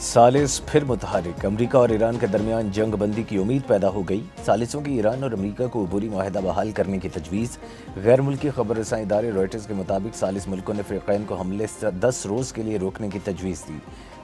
सालिस फिर मुतहरिक। अमरीका और ईरान के दरमियान जंग बंदी की उम्मीद पैदा हो गई। सालिसों की ईरान और अमरीका को अबूरी माहिदा बहाल करने की तजवीज़। गैर मुल्की खबर रसां इदारे रॉयटर्स के मुताबिक सालिस मुल्कों ने फ़रीक़ैन को हमले 10 रोज़ के लिए रोकने की तजवीज़ दी।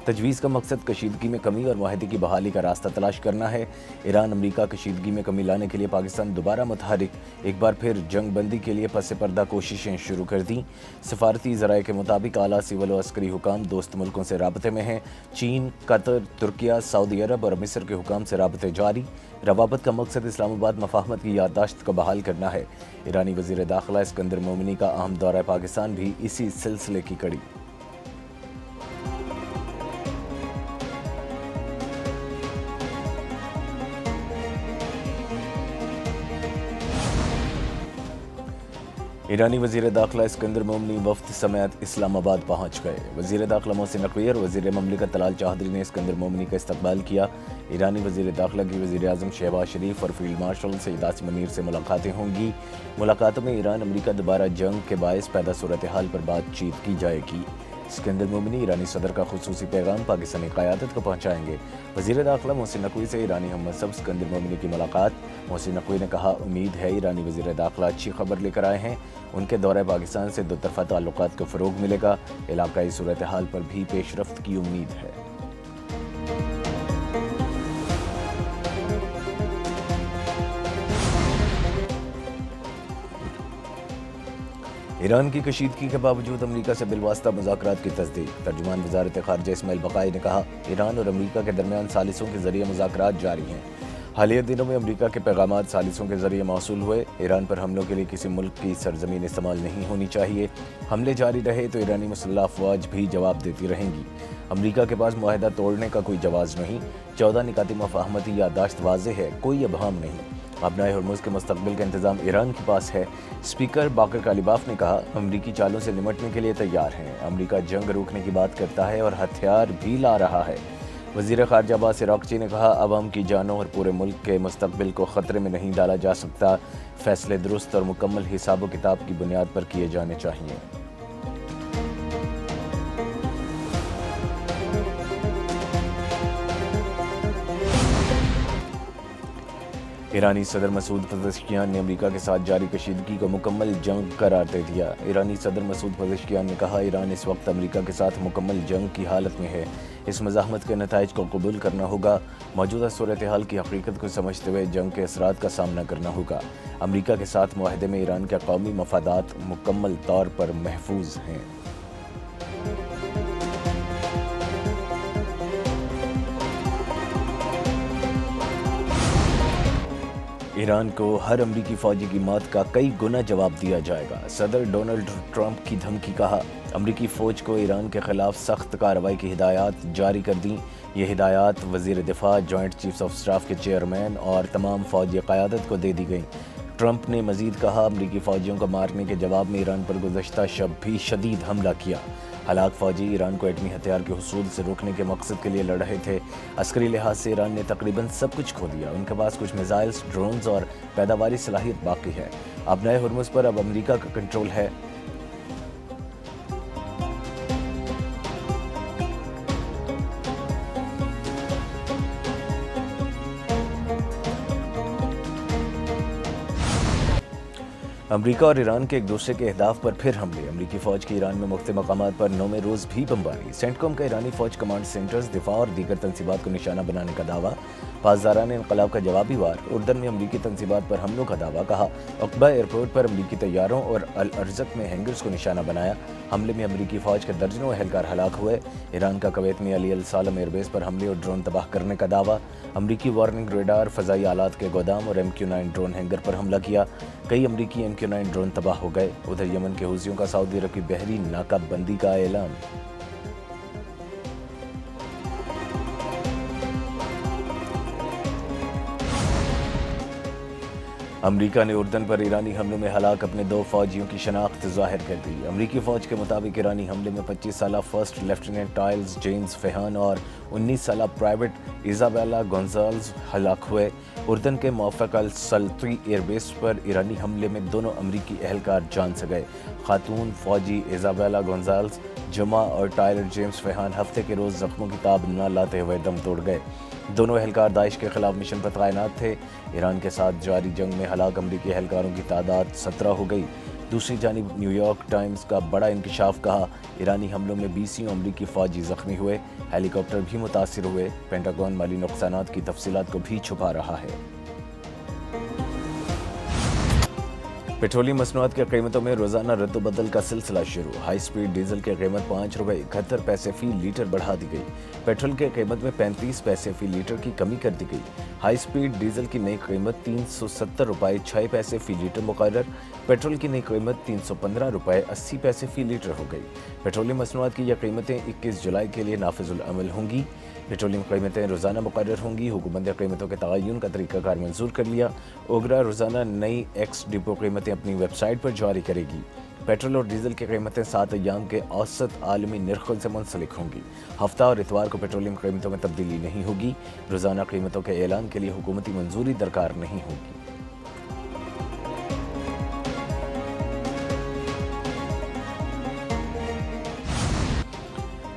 तजवीज़ का मकसद कशीदगी में कमी और माहिदे की बहाली का रास्ता तलाश करना है। ईरान अमरीका कशीदगी में कमी लाने के लिए पाकिस्तान दोबारा मुतहरिक। एक बार फिर जंग बंदी के लिए पस पर्दा कोशिशें शुरू कर दी। सफारती ज़राए के मुताबिक आला सिविल व अस्करी हुकाम दोस्त मुल्कों से राबते में हैं। चीन, कतर, तुर्किया, सऊदी अरब और मिस्र के हुकाम से राबते जारी। रवाबत का मकसद इस्लामाबाद मफाहमत की याददाश्त को बहाल करना है। ईरानी वज़ीर दाखिला इस्कंदर मोमिनी का अहम दौरा पाकिस्तान भी इसी सिलसिले की कड़ी। ईरानी वज़ीर दाखिला इस्कंदर मोमिनी वफ़द समेत इस्लामाबाद पहुँच गए। वज़ीर दाखिला मोहसिन नक़वी और वज़ीर ममलिकत तलाल चौधरी ने इस्कंदर मोमिनी का इस्तकबाल किया। ईरानी वज़ीर दाखिला की वज़ीर आज़म शहबाज शरीफ और फील्ड मार्शल सईद आसिम मुनीर से मुलाकातें होंगी। मुलाकातों में ईरान अमरीका दोबारा जंग के बायस पैदा सूरत हाल पर बातचीत की जाएगी। इस्कंदर मोमिनी ईरानी सदर का खुसूसी पैगाम पाकिस्तानी क़यादत को पहुँचाएंगे। वज़ीर दाखिला मोहसिन नक़वी से ईरानी हमसफ़ इस्कंदर मोमिनी की मुलाकात। मोहसिन नक़वी ने कहा, उम्मीद है ईरानी वज़ीर दाखिला अच्छी खबर लेकर आए हैं। उनके दौरे पाकिस्तान से दो तरफ़ा ताल्लुकात को फ़रोग़ मिलेगा। इलाक़ाई सूरत हाल पर भी पेशरफ्त की उम्मीद है। ईरान की कशीदगी के बावजूद अमरीका से बिलवास्ता मुज़ाकरात की तस्दीक। तर्जुमान वज़ारत ख़ारिजा इस्माइल बक़ाई ने कहा, ईरान और अमरीका के दरमियान सालिसों के ज़रिए मुज़ाकरात जारी हैं। हालिया दिनों में अमरीका के पैगामात सालिसों के ज़रिए मौसूल हुए। ईरान पर हमलों के लिए किसी मुल्क की सरजमीन इस्तेमाल नहीं होनी चाहिए। हमले जारी रहे तो ईरानी मुसल्लह अफ़वाज भी जवाब देती रहेंगी। अमरीका के पास मुआहदा तोड़ने का कोई जवाज़ नहीं। 14 निकाती मफ़ाहमती याददाश्त वाज़ेह है, कोई अबहम नहीं। अपनाए हरमुज़ के मुस्तक़बिल का इंतज़ाम ईरान के पास है। स्पीकर बाकर कालिबाफ ने कहा, अमरीकी चालों से निमटने के लिए तैयार हैं। अमरीका जंग रोकने की बात करता है और हथियार भी ला रहा है। वज़ीर ख़ारिजा अब्बास इराक़ची ने कहा, अवाम की जानों और पूरे मुल्क के मुस्तक़बिल को ख़तरे में नहीं डाला जा सकता। फ़ैसले दुरुस्त और मुकम्मल हिसाब व किताब की बुनियाद पर किए जाने चाहिए। ईरानी सदर मसूद पज़ेश्कियान ने अमरीका के साथ जारी कशीदगी को मुकम्मल जंग करार दे दिया। ईरानी सदर मसूद पज़ेश्कियान ने कहा, ईरान इस वक्त अमरीका के साथ मुकम्मल जंग की हालत में है। इस मज़ाहमत के नताइज को कबूल करना होगा। मौजूदा सूरत हाल की हकीकत को समझते हुए जंग के असरात का सामना करना होगा। अमरीका के साथ मुआहदे में ईरान के कौमी मफादात मुकम्मल तौर पर महफूज हैं। ईरान को हर अमरीकी फ़ौजी की मौत का कई गुना जवाब दिया जाएगा। सदर डोनाल्ड ट्रंप की धमकी। कहा, अमरीकी फ़ौज को ईरान के ख़िलाफ़ सख्त कार्रवाई की हिदायत जारी कर दी। ये हिदायत वज़ीर दिफ़ा, जॉइंट चीफ्स ऑफ स्टाफ के चेयरमैन और तमाम फ़ौजी क़यादत को दे दी गई। ट्रंप ने मज़ीद कहा, अमरीकी फ़ौजियों को मारने के जवाब में ईरान पर गुज़श्ता शब भी शदीद हमला किया। हलाक फ़ौजी ईरान को एटमी हथियार के हुसूल से रोकने के मकसद के लिए लड़ रहे थे। अस्करी लिहाज से ईरान ने तकरीबन सब कुछ खो दिया। उनके पास कुछ मिसाइल्स, ड्रोन्स और पैदावारी सलाहियत बाकी है। अपनाए हरमुज़ पर अब अमरीका का कंट्रोल है। अमरीका और ईरान के एक दूसरे के अहदाफ पर फिर हमले। अमरीकी फ़ौज की ईरान में मुख्तलिफ मकामात पर 9वें रोज़ भी बमबारी। सेंटकॉम का ईरानी फ़ौज कमांड सेंटर्स, दिफा और दीगर तनसीबात को निशाना बनाने का दावा। पासदारान इनक़लाब का जवाबी वार। उर्दन में अमरीकी तनसीबात पर हमलों का दावा। कहा, अक़बा एयरपोर्ट पर अमरीकी तैयारों और अल अर्ज़क में हैंगर्स को निशाना बनाया। हमले में अमरीकी फ़ौज के दर्जनों एहलकार हलाक हुए। ईरान का कुवैत में अली अल सालम एयरबेस पर हमले और ड्रोन तबाह करने का दावा। अमरीकी वार्निंग रेडार, फ़ज़ाई आलात के गोदाम और MQ-9 ड्रोन हैंगर पर हमला किया। कई अमरीकी MQ-9 ड्रोन तबाह हो गए। उधर यमन के हूसियों का सऊदी अरब की बहरी नाकाबंदी का ऐलान। अमरीका ने उर्दन पर ईरानी हमलों में हलाक अपने 2 फ़ौजियों की शनाख्त ज़ाहिर कर दी। अमरीकी फ़ौज के मुताबिक ईरानी हमले में 25 साला फर्स्ट लेफ्टिनेंट टाइल्स जेम्स फेहान और 19 साला प्राइवेट इज़ाबेला गोंजाल्स हलाक हुए। उर्दन के मौफ़क़ अल सल्ती एयरबेस पर ईरानी हमले में दोनों अमरीकी एहलकार जान से गए। खातून फ़ौजी इज़ाबेला गोंजाल्स جمعہ اور ٹائلر جیمز فیحان ہفتے کے روز زخموں کی تاب نہ لاتے ہوئے دم توڑ گئے۔ دونوں اہلکار داعش کے خلاف مشن پر تعینات تھے۔ ایران کے ساتھ جاری جنگ میں ہلاک امریکی اہلکاروں کی تعداد 17 ہو گئی۔ دوسری جانب نیو یارک ٹائمز کا بڑا انکشاف، کہا ایرانی حملوں میں 20 امریکی فوجی زخمی ہوئے، ہیلی کاپٹر بھی متاثر ہوئے۔ پینٹاگون مالی نقصانات کی تفصیلات کو بھی چھپا رہا ہے۔ پیٹرولیم مصنوعات کی قیمتوں میں روزانہ رد و بدل کا سلسلہ شروع۔ ہائی سپیڈ ڈیزل کی قیمت 5 روپے 71 پیسے فی لیٹر بڑھا دی گئی۔ پیٹرول کی قیمت میں 35 پیسے فی لیٹر کی کمی کر دی گئی۔ ہائی سپیڈ ڈیزل کی نئی قیمت 370 روپے 6 پیسے فی لیٹر مقرر۔ پیٹرول کی نئی قیمت 315 روپے 80 پیسے فی لیٹر ہو گئی۔ پیٹرولیم مصنوعات کی یہ قیمتیں 21 جولائی کے لیے نافذ العمل ہوں گی۔ پیٹرولیم قیمتیں روزانہ مقرر ہوں گی۔ حکومت نے قیمتوں کے تعین کا طریقہ کار منظور کر لیا۔ اوگرا روزانہ نئی ایکس ڈپو قیمتیں اپنی ویب سائٹ پر جاری کرے گی۔ پیٹرول اور ڈیزل کی قیمتیں 7 ایام کے اوسط عالمی نرخوں سے منسلک ہوں گی۔ ہفتہ اور اتوار کو پیٹرولیم قیمتوں میں تبدیلی نہیں ہوگی۔ روزانہ قیمتوں کے اعلان کے لیے حکومتی منظوری درکار نہیں ہوگی۔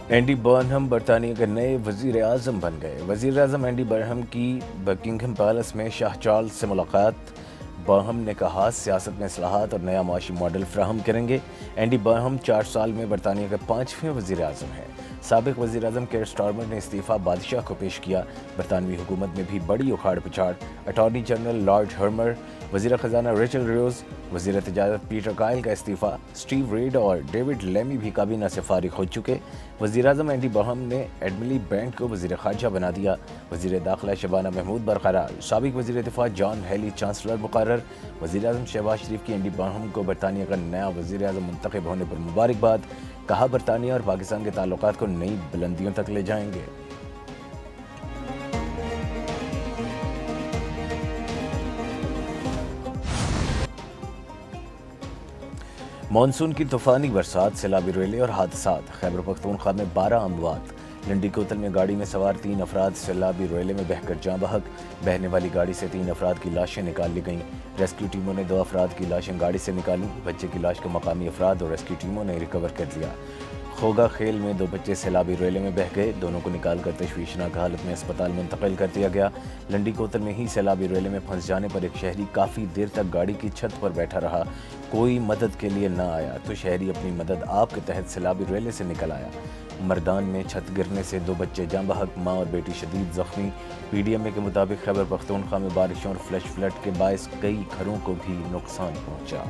اینڈی برنہم برطانیہ کے نئے وزیر اعظم بن گئے۔ وزیر اعظم اینڈی برنہم کی بکنگھم پیلس میں شاہ چارلس سے ملاقات۔ برنہم نے کہا سیاست میں اصلاحات اور نیا معاشی ماڈل فراہم کریں گے۔ اینڈی برنہم 4 سال میں برطانیہ کے 5ویں وزیر اعظم ہیں۔ سابق وزیر اعظم کیئر سٹارمر نے استعفیٰ بادشاہ کو پیش کیا۔ برطانوی حکومت میں بھی بڑی اکھاڑ پچھاڑ۔ اٹارنی جنرل لارڈ ہرمر، وزیر خزانہ ریچل ریوز، وزیر تجارت پیٹر کائل کا استعفیٰ۔ سٹیو ریڈ اور ڈیوڈ لیمی بھی کابینہ سے فارغ ہو چکے۔ وزیر اعظم اینڈی برنہم نے ایڈملی بینٹ کو وزیر خارجہ بنا دیا۔ وزیر داخلہ شبانہ محمود برقرار۔ سابق وزیر دفاع جان ہیلی چانسلر مقرر۔ وزیر اعظم شہباز شریف کی اینڈی برنہم کو برطانیہ کا نیا وزیر اعظم منتخب ہونے پر مبارکباد۔ کہا برطانیہ اور پاکستان کے تعلقات کو نئی بلندیوں تک لے جائیں گے۔ مانسون کی طوفانی برسات، سیلابی ریلیں اور حادثات۔ خیبر پختونخوا میں 12 اموات۔ لنڈی کوتل میں گاڑی میں سوار 3 افراد سیلابی ریلے میں بہہ کر جاں بحق۔ بہنے والی گاڑی سے 3 افراد کی لاشیں نکال لی گئیں۔ ریسکیو ٹیموں نے 2 افراد کی لاشیں گاڑی سے نکالیں۔ بچے کی لاش کو مقامی افراد اور ریسکیو ٹیموں نے ریکور کر لیا۔ خوگا خیل میں 2 بچے سیلابی ریلے میں بہہ گئے۔ دونوں کو نکال کر تشویشناک حالت میں اسپتال منتقل کر دیا گیا۔ لنڈی کوتل میں ہی سیلابی ریلے میں پھنس جانے پر ایک شہری کافی دیر تک گاڑی کی چھت پر بیٹھا رہا۔ کوئی مدد کے لیے نہ آیا تو شہری اپنی مدد آپ کے تحت سیلابی ریلے سے نکل آیا۔ مردان میں چھت گرنے سے 2 بچے جاں بحق، ماں اور بیٹی شدید زخمی۔ پی ڈی ایم اے کے مطابق خیبر پختونخوا میں بارشوں اور فلیش فلڈ کے باعث کئی گھروں کو بھی نقصان پہنچا۔